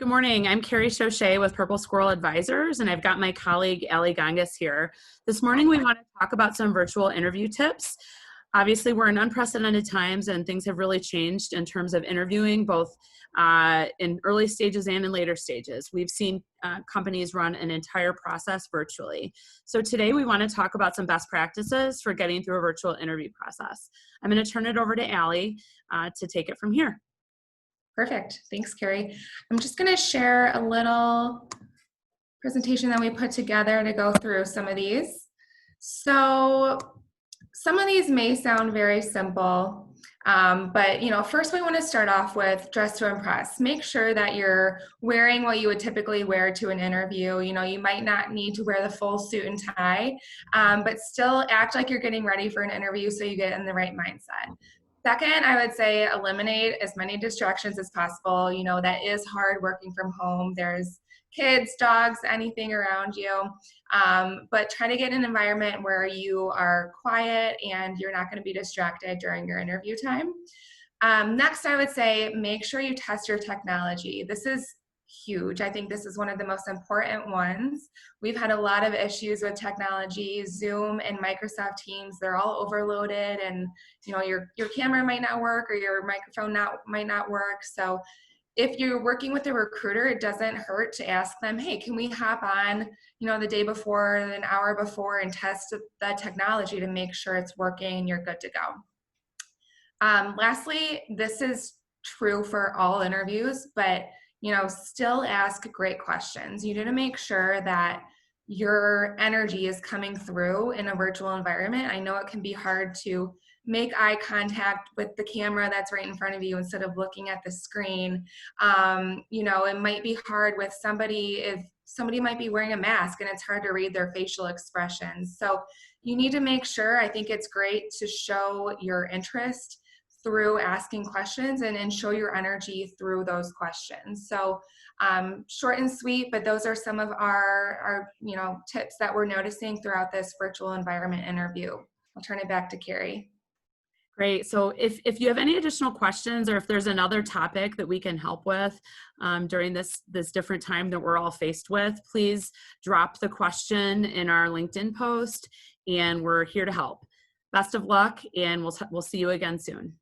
Good morning. I'm Carrie Schochet with Purple Squirrel Advisors, and I've got my colleague, Gongos here. This morning, we want to talk about some virtual interview tips. Obviously, we're in unprecedented times, and things have really changed in terms of interviewing, both in early stages and in later stages. We've seen companies run an entire process virtually. So today, we want to talk about some best practices for getting through a virtual interview process. I'm going to turn it over to Allie to take it from here. Perfect. Thanks, Carrie. I'm just going to share a little presentation that we put together to go through some of these. So some of these may sound very simple, but first we want to start off with dress to impress. Make sure that you're wearing what you would typically wear to an interview. You might not need to wear the full suit and tie, but still act like you're getting ready for an interview so you get in the right mindset. Second, I would say eliminate as many distractions as possible. That is hard working from home. There's kids, dogs, anything around you. But try to get an environment where you are quiet and you're not going to be distracted during your interview time. Next, I would say make sure you test your technology. This is huge. I think this is one of the most important ones. We've had a lot of issues with technology. Zoom and Microsoft Teams, they're all overloaded, and your camera might not work or your microphone might not work. So if you're working with a recruiter, it doesn't hurt to ask them, hey, can we hop on the day before, an hour before, and test the technology to make sure it's working and you're good to go. Lastly, this is true for all interviews, but still ask great questions. You need to make sure that your energy is coming through in a virtual environment. I know it can be hard to make eye contact with the camera that's right in front of you instead of looking at the screen. It might be hard with if somebody might be wearing a mask and it's hard to read their facial expressions. So you need to make sure, I think it's great to show your interest through asking questions and show your energy through those questions. So short and sweet, but those are some of our tips that we're noticing throughout this virtual environment interview. I'll turn it back to Carrie. Great. So if you have any additional questions, or if there's another topic that we can help with during this different time that we're all faced with, please drop the question in our LinkedIn post, and we're here to help. Best of luck, and we'll see you again soon.